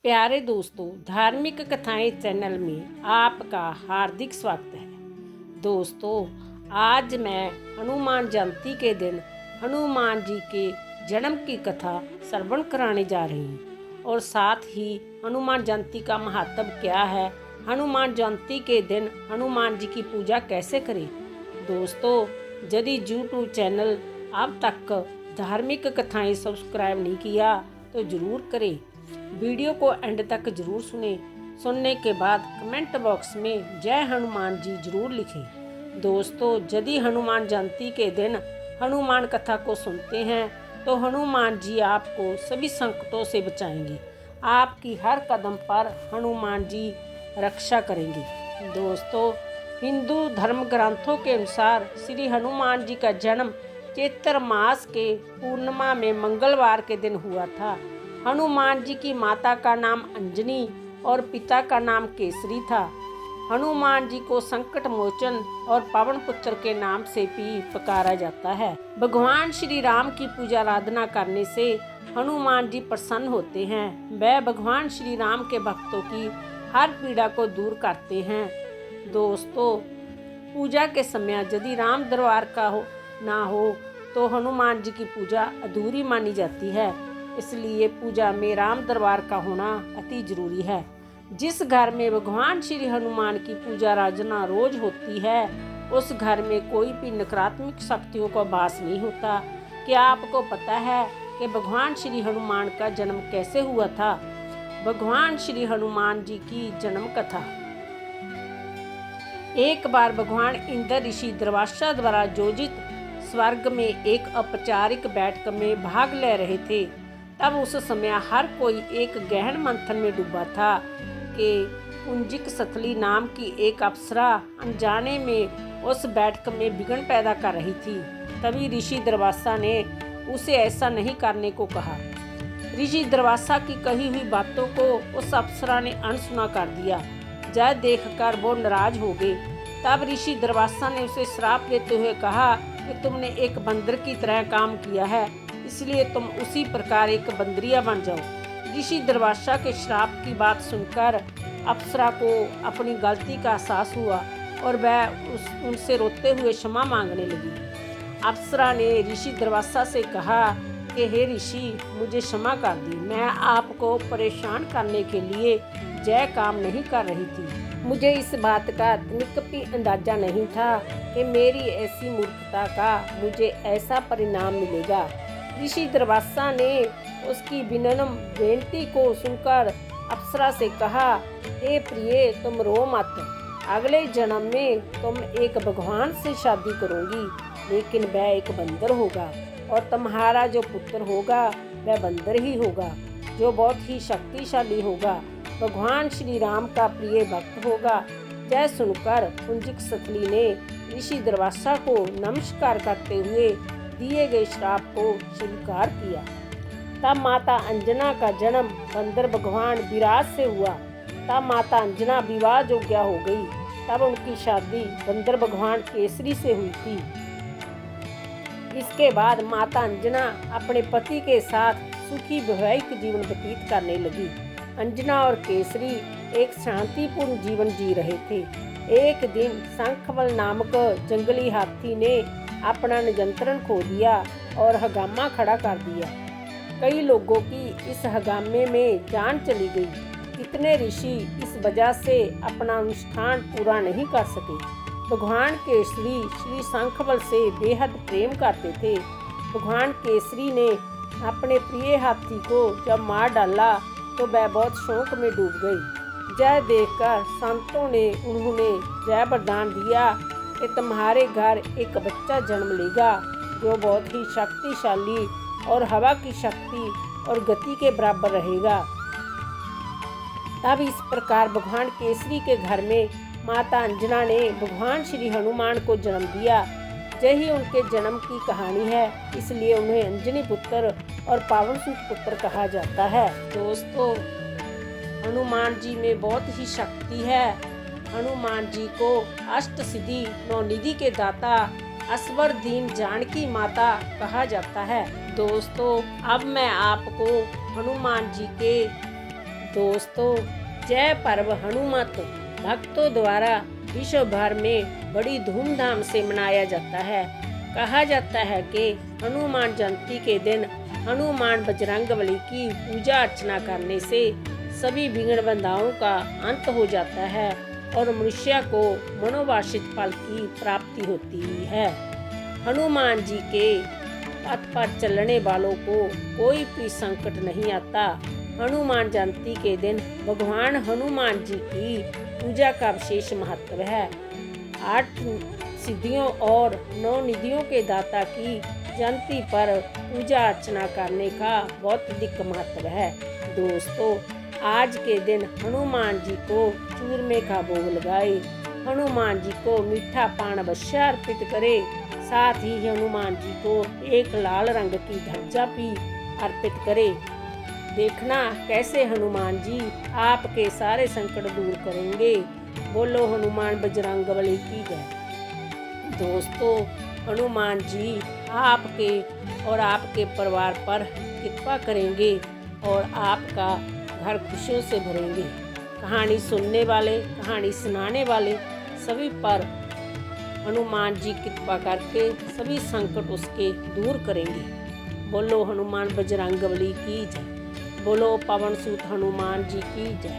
प्यारे दोस्तों, धार्मिक कथाएं चैनल में आपका हार्दिक स्वागत है। दोस्तों, आज मैं हनुमान जयंती के दिन हनुमान जी के जन्म की कथा श्रवण कराने जा रही हूँ और साथ ही हनुमान जयंती का महत्व क्या है, हनुमान जयंती के दिन हनुमान जी की पूजा कैसे करें। दोस्तों, यदि यूट्यूब चैनल अब तक धार्मिक कथाएं सब्सक्राइब नहीं किया तो ज़रूर करें। वीडियो को एंड तक जरूर सुनने के बाद कमेंट बॉक्स में जय हनुमान जी जरूर लिखें। दोस्तों, यदि हनुमान जयंती के दिन हनुमान कथा को सुनते हैं तो हनुमान जी आपको सभी संकटों से बचाएंगे। आपकी हर कदम पर हनुमान जी रक्षा करेंगे। दोस्तों, हिंदू धर्म ग्रंथों के अनुसार श्री हनुमान जी का जन्म चैत्र मास के पूर्णिमा में मंगलवार के दिन हुआ था। हनुमान जी की माता का नाम अंजनी और पिता का नाम केसरी था। हनुमान जी को संकट मोचन और पवन पुत्र के नाम से भी पुकारा जाता है। भगवान श्री राम की पूजा आराधना करने से हनुमान जी प्रसन्न होते हैं। वह भगवान श्री राम के भक्तों की हर पीड़ा को दूर करते हैं। दोस्तों, पूजा के समय यदि राम दरबार का ना हो तो हनुमान जी की पूजा अधूरी मानी जाती है। इसलिए पूजा में राम दरबार का होना अति जरूरी है। जिस घर में भगवान श्री हनुमान की पूजा आराधना रोज होती है उस घर में कोई भी नकारात्मक शक्तियों का वास नहीं होता। क्या आपको पता है कि भगवान श्री हनुमान का जन्म कैसे हुआ था? भगवान श्री हनुमान जी की जन्म कथा। एक बार भगवान इंद्र ऋषि दुर्वासा द्वारा आयोजित स्वर्ग में एक औपचारिक बैठक में भाग ले रहे थे। तब उस समय हर कोई एक गहन मंथन में डूबा था कि पुंजिक सथली नाम की एक अप्सरा अनजाने में उस बैठक में विघ्न पैदा कर रही थी। तभी ऋषि दुर्वासा ने उसे ऐसा नहीं करने को कहा। ऋषि दुर्वासा की कही हुई बातों को उस अप्सरा ने अनसुना कर दिया। यह देखकर वो नाराज हो गए। तब ऋषि दुर्वासा ने उसे श्राप देते हुए कहा कि तुमने एक बंदर की तरह काम किया है, इसलिए तुम उसी प्रकार एक बंदरिया बन जाओ। ऋषि दुर्वासा के श्राप की बात सुनकर अप्सरा को अपनी गलती का एहसास हुआ और वह उनसे रोते हुए क्षमा मांगने लगी। अप्सरा ने ऋषि दुर्वासा से कहा कि हे ऋषि, मुझे क्षमा कर दी। मैं आपको परेशान करने के लिए जय काम नहीं कर रही थी। मुझे इस बात का तनिक भी अंदाजा नहीं था कि मेरी ऐसी मूर्खता का मुझे ऐसा परिणाम मिलेगा। ऋषि दुर्वासा ने उसकी विनम्र बेनती को सुनकर अप्सरा से कहा, हे प्रिय, तुम रो मत। अगले जन्म में तुम एक भगवान से शादी करोगी, लेकिन वह एक बंदर होगा और तुम्हारा जो पुत्र होगा वह बंदर ही होगा, जो बहुत ही शक्तिशाली होगा, भगवान श्री राम का प्रिय भक्त होगा। यह सुनकर पुंजिक सथली ने ऋषि दुर्वासा को नमस्कार करते हुए दिए गए श्राप को स्वीकार किया। तब माता अंजना का जन्म बंदर भगवान विराट से हुआ। तब माता अंजना विवाह योग्य हो गई। तब उनकी शादी बंदर भगवान केसरी से हुई थी। इसके बाद माता अंजना अपने पति के साथ सुखी वैवाहिक जीवन व्यतीत करने लगी। अंजना और केसरी एक शांतिपूर्ण जीवन जी रहे थे। एक दिन शंखबल नामक जंगली हाथी ने अपना नियंत्रण खो दिया और हंगामा खड़ा कर दिया। कई लोगों की इस हंगामे में जान चली गई। कितने ऋषि इस वजह से अपना अनुष्ठान पूरा नहीं कर सके। भगवान केसरी श्री शंखबल से बेहद प्रेम करते थे। भगवान केसरी ने अपने प्रिय हाथी को जब मार डाला तो वह बहुत शोक में डूब गई। यह देखकर संतों ने उन्होंने जय वरदान दिया कि तुम्हारे घर एक बच्चा जन्म लेगा जो बहुत ही शक्तिशाली और हवा की शक्ति और गति के बराबर रहेगा। तब इस प्रकार भगवान केसरी के घर में माता अंजना ने भगवान श्री हनुमान को जन्म दिया। यही उनके जन्म की कहानी है, इसलिए उन्हें अंजनी पुत्र और पावन सुत पुत्र कहा जाता है। दोस्तों, हनुमान जी में बहुत ही शक्ति है। हनुमान जी को अष्ट सिद्धि नौनिधि के दाता असवर दीन जानकी माता कहा जाता है। दोस्तों, अब मैं आपको हनुमान जी के दोस्तों, जय पर्व हनुमत भक्तों द्वारा विश्व भर में बड़ी धूमधाम से मनाया जाता है। कहा जाता है कि हनुमान जयंती के दिन हनुमान बजरंगबली की पूजा अर्चना करने से सभी विघ्न बाधाओं का अंत हो जाता है और मनुष्य को मनोवांछित फल की प्राप्ति होती है। हनुमान जी के पथ पर चलने वालों को कोई भी संकट नहीं आता। हनुमान जयंती के दिन भगवान हनुमान जी की पूजा का विशेष महत्व है। 8 सिद्धियों और 9 निधियों के दाता की जयंती पर पूजा अर्चना करने का बहुत अधिक महत्व है। दोस्तों, आज के दिन हनुमान जी को चूरमे का भोग लगाए, हनुमान जी को मीठा पान अवश्य अर्पित करे, साथ ही हनुमान जी को एक लाल रंग की ध्वजा भी अर्पित करे। देखना कैसे हनुमान जी आपके सारे संकट दूर करेंगे। बोलो हनुमान बजरंगबली की जय। दोस्तों, हनुमान जी आपके और आपके परिवार पर कृपा करेंगे और आपका घर खुशियों से भरेंगे। कहानी सुनने वाले, कहानी सुनाने वाले सभी पर हनुमान जी कृपा करके सभी संकट उसके दूर करेंगे। बोलो हनुमान बजरंगबली की जय। बोलो पवन सूत हनुमान जी की जय।